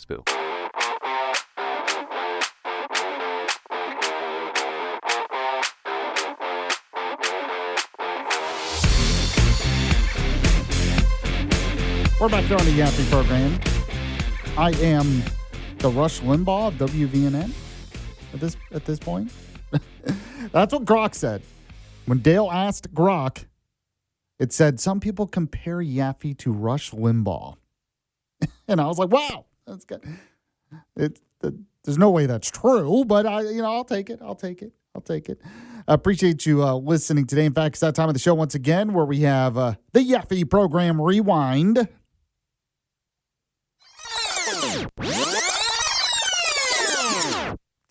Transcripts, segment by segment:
Charlottesville. We're back here on the Yaffee program. I am the Rush Limbaugh of WVNN at this point. That's what Grok said. When Dale asked Grok, it said, some people compare Yaffee to Rush Limbaugh. And I was like, wow, that's good. There's no way that's true, but I'll take it. I appreciate you listening today. In fact, it's that time of the show once again where we have the Yaffee program Rewind.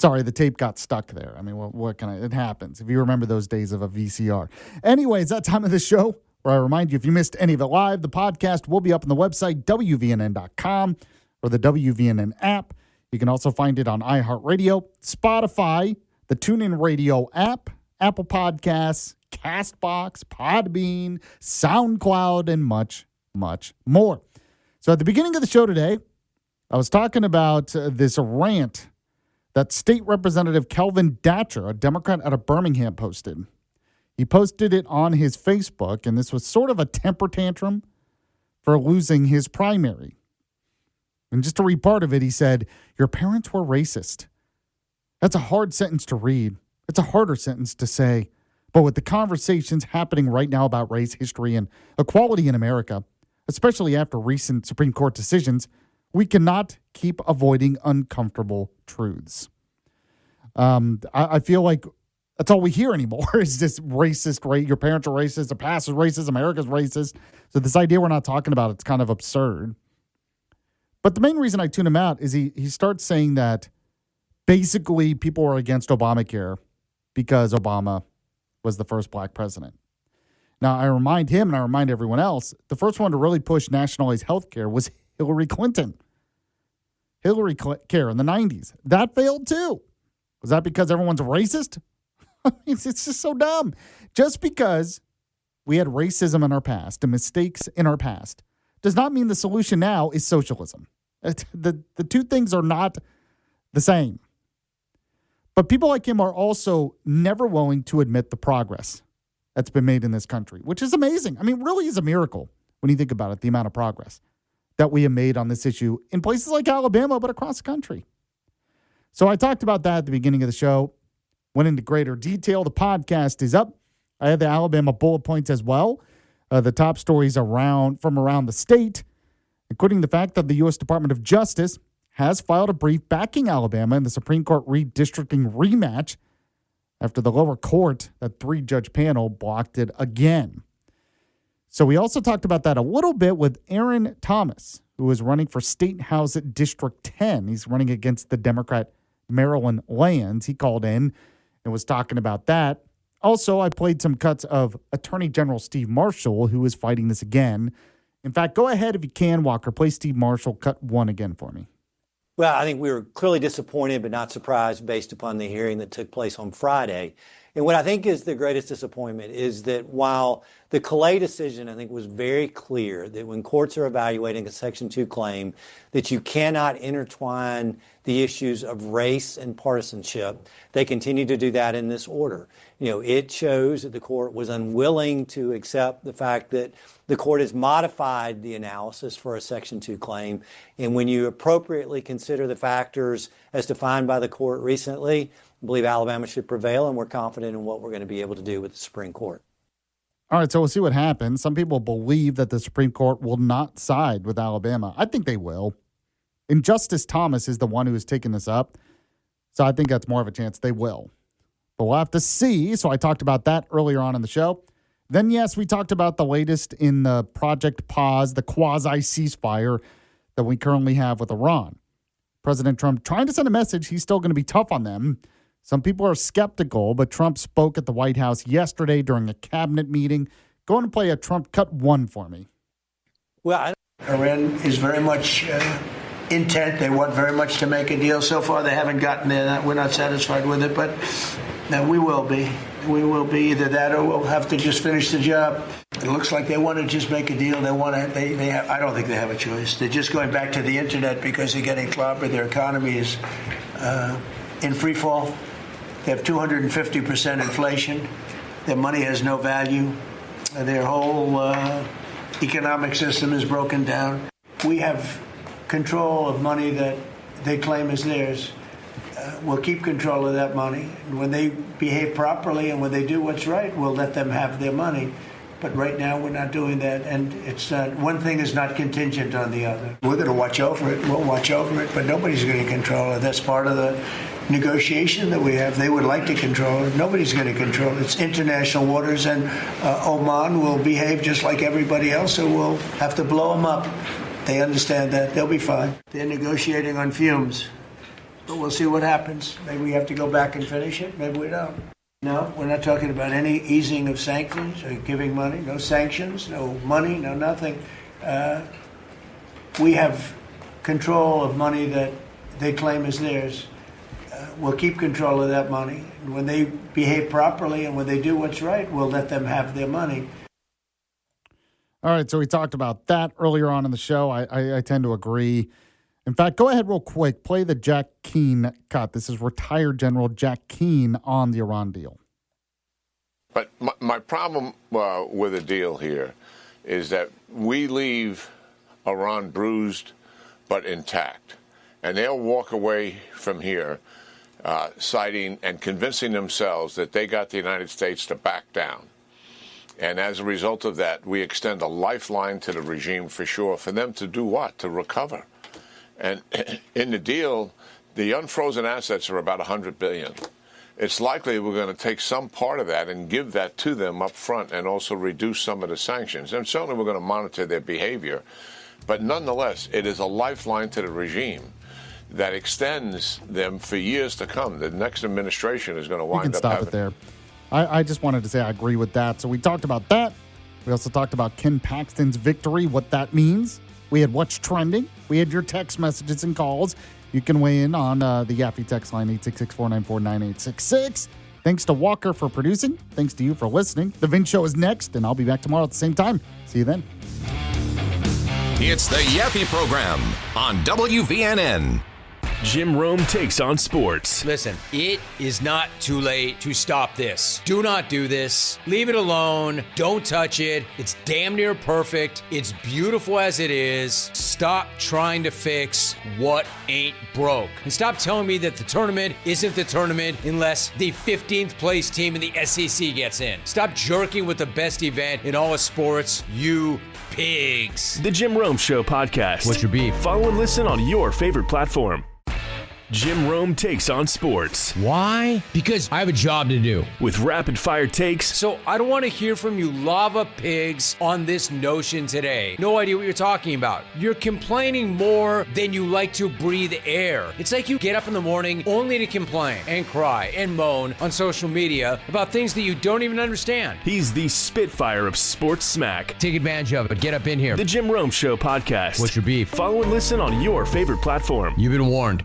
Sorry, the tape got stuck there. I mean, what can it happens if you remember those days of a VCR. Anyways, that time of the show where I remind you, if you missed any of it live, the podcast will be up on the website, WVNN.com, or the WVNN app. You can also find it on iHeartRadio, Spotify, the TuneIn Radio app, Apple Podcasts, CastBox, Podbean, SoundCloud, and much, much more. So at the beginning of the show today, I was talking about this rant that State Representative Kelvin Datcher, a Democrat out of Birmingham, posted. He posted it on his Facebook, and this was sort of a temper tantrum for losing his primary. And just to read part of it, he said, your parents were racist. That's a hard sentence to read. It's a harder sentence to say. But with the conversations happening right now about race, history, and equality in America, especially after recent Supreme Court decisions, we cannot keep avoiding uncomfortable truths. I feel like that's all we hear anymore is this racist, right? Your parents are racist, the past is racist, America's racist. So this idea we're not talking about, it's kind of absurd. But the main reason I tune him out is he starts saying that basically people are against Obamacare because Obama was the first black president. Now, I remind him and I remind everyone else, the first one to really push nationalized health care was Hillary Clinton. Hillary Care in the 90s. That failed too. Was that because everyone's racist? It's just so dumb. Just because we had racism in our past and mistakes in our past does not mean the solution now is socialism. The two things are not the same. But people like him are also never willing to admit the progress that's been made in this country, which is amazing. I mean, really is a miracle when you think about it, the amount of progress that we have made on this issue in places like Alabama, but across the country. So I talked about that at the beginning of the show, went into greater detail. The podcast is up. I have the Alabama bullet points as well. The top stories from around the state, including the fact that the U.S. Department of Justice has filed a brief backing Alabama in the Supreme Court redistricting rematch after the lower court, that 3-judge panel, blocked it again. So we also talked about that a little bit with Aaron Thomas, who is running for State House at District 10. He's running against the Democrat Marilyn Lands. He called in and was talking about that. Also, I played some cuts of Attorney General Steve Marshall, who is fighting this again. In fact, go ahead if you can, Walker. Play Steve Marshall, cut 1 again for me. Well, I think we were clearly disappointed but not surprised based upon the hearing that took place on Friday. And what I think is the greatest disappointment is that while the Calais decision, I think, was very clear that when courts are evaluating a Section 2 claim, that you cannot intertwine the issues of race and partisanship, they continue to do that in this order. You know, it shows that the court was unwilling to accept the fact that the court has modified the analysis for a Section 2 claim. And when you appropriately consider the factors as defined by the court recently, I believe Alabama should prevail, and we're confident in what we're going to be able to do with the Supreme Court. All right, so we'll see what happens. Some people believe that the Supreme Court will not side with Alabama. I think they will. And Justice Thomas is the one who has taken this up, so I think that's more of a chance they will. But we'll have to see. So I talked about that earlier on in the show. Then, yes, we talked about the latest in the Project Pause, the quasi-ceasefire that we currently have with Iran. President Trump trying to send a message he's still going to be tough on them. Some people are skeptical, but Trump spoke at the White House yesterday during a cabinet meeting. Go on and play a Trump cut 1 for me. Well, Iran is very much intent. They want very much to make a deal. So far, they haven't gotten there. We're not satisfied with it, but we will be. We will be either that or we'll have to just finish the job. It looks like they want to just make a deal. I don't think they have a choice. They're just going back to the internet because they're getting clobbered. Their economy is in free fall. They have 250% inflation. Their money has no value. Their whole economic system is broken down. We have control of money that they claim is theirs. We'll keep control of that money. And when they behave properly and when they do what's right, we'll let them have their money. But right now, we're not doing that. And it's one thing is not contingent on the other. We're going to watch over it. We'll watch over it, but nobody's going to control it. That's part of the negotiation that we have. They would like to control it. Nobody's going to control it. It's international waters, and Oman will behave just like everybody else, so we'll have to blow them up. They understand that. They'll be fine. They're negotiating on fumes. But we'll see what happens. Maybe we have to go back and finish it. Maybe we don't. No, we're not talking about any easing of sanctions or giving money. No sanctions, no money, no nothing. We have control of money that they claim is theirs. We'll keep control of that money. And when they behave properly and when they do what's right, we'll let them have their money. All right, so we talked about that earlier on in the show. I tend to agree. In fact, go ahead real quick. Play the Jack Keane cut. This is retired General Jack Keane on the Iran deal. But my problem with the deal here is that we leave Iran bruised but intact. And they'll walk away from here citing and convincing themselves that they got the United States to back down. And as a result of that, we extend a lifeline to the regime for sure, for them to do what? To recover. And in the deal, the unfrozen assets are about $100 billion. It's likely we're going to take some part of that and give that to them up front and also reduce some of the sanctions. And certainly we're going to monitor their behavior. But nonetheless, it is a lifeline to the regime that extends them for years to come. The next administration is going to wind up stop it there. I just wanted to say I agree with that. So we talked about that. We also talked about Ken Paxton's victory, what that means. We had What's Trending. We had your text messages and calls. You can weigh in on the Yaffee text line, 866-494-9866. Thanks to Walker for producing. Thanks to you for listening. The Vin Show is next, and I'll be back tomorrow at the same time. See you then. It's the Yaffee Program on WVNN. Jim Rome takes on sports. Listen, it is not too late to stop this. Do not do this. Leave it alone. Don't touch it. It's damn near perfect. It's beautiful as it is. Stop trying to fix what ain't broke. And stop telling me that the tournament isn't the tournament unless the 15th place team in the SEC gets in. Stop jerking with the best event in all of sports, you pigs. The Jim Rome Show podcast. What's your beef? Follow and listen on your favorite platform. Jim Rome takes on sports. Why? Because I have a job to do. With rapid-fire takes. So I don't want to hear from you lava pigs on this notion today. No idea what you're talking about. You're complaining more than you like to breathe air. It's like you get up in the morning only to complain and cry and moan on social media about things that you don't even understand. He's the Spitfire of sports smack. Take advantage of it. Get up in here. The Jim Rome Show podcast. What's your beef? Follow and listen on your favorite platform. You've been warned.